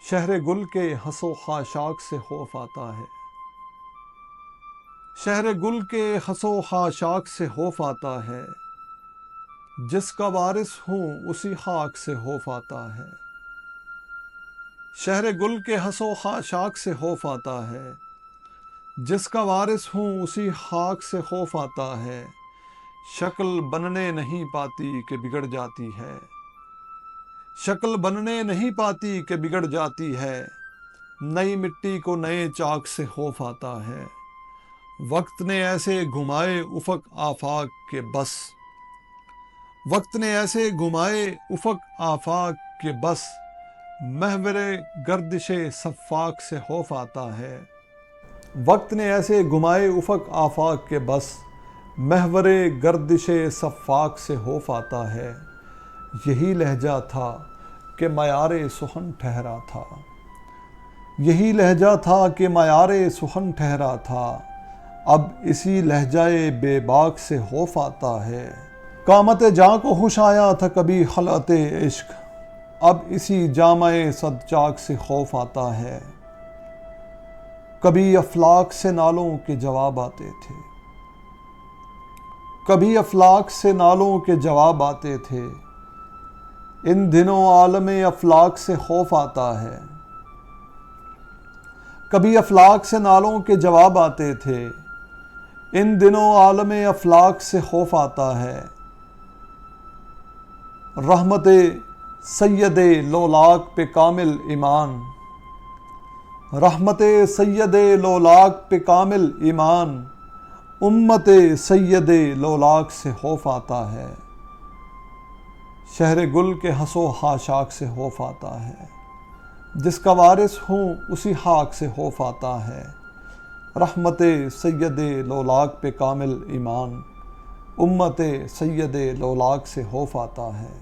شہر گل کے حسو خاشاک سے خوف آتا ہے، شہر گل کے حسو خاشاک سے خوف آتا ہے، جس کا وارث ہوں اسی خاک سے خوف آتا ہے۔ شہر گل کے حسو خاشاک سے خوف آتا ہے، جس کا وارث ہوں اسی خاک سے خوف آتا ہے۔ شکل بننے نہیں پاتی کہ بگڑ جاتی ہے، شکل بننے نہیں پاتی کہ بگڑ جاتی ہے، نئی مٹی کو نئے چاک سے خوف آتا ہے۔ وقت نے ایسے گھمائے افق آفاق کے بس، وقت نے ایسے گھمائے افق آفاق کے بس، محور گردش صفاق سے خوف آتا ہے۔ وقت نے ایسے گھمائے افق آفاق کے بس، محور گردش صفاق سے خوف آتا ہے۔ یہی لہجہ تھا کہ معیار سخن ٹھہرا تھا، یہی لہجہ تھا کہ معیار سخن ٹھہرا تھا، اب اسی لہجہ بے باک سے خوف آتا ہے۔ قامت جاں کو ہوش آیا تھا کبھی خلعت عشق، اب اسی جامع صد چاک سے خوف آتا ہے۔ کبھی افلاک سے نالوں کے جواب آتے تھے، کبھی افلاک سے نالوں کے جواب آتے تھے، ان دنوں عالم افلاک سے خوف آتا ہے۔ کبھی افلاک سے نالوں کے جواب آتے تھے، ان دنوں عالم افلاک سے خوف آتا ہے۔ رحمت سید لولاک پہ کامل ایمان، رحمت سید لولاک پہ کامل ایمان، امت سید لولاک سے خوف آتا ہے۔ شہر گل کے حسو خاشاک سے خوف آتا ہے، جس کا وارث ہوں اسی خاک سے خوف آتا ہے۔ رحمت سید لولاک پہ کامل ایمان، امت سید لولاک سے خوف آتا ہے۔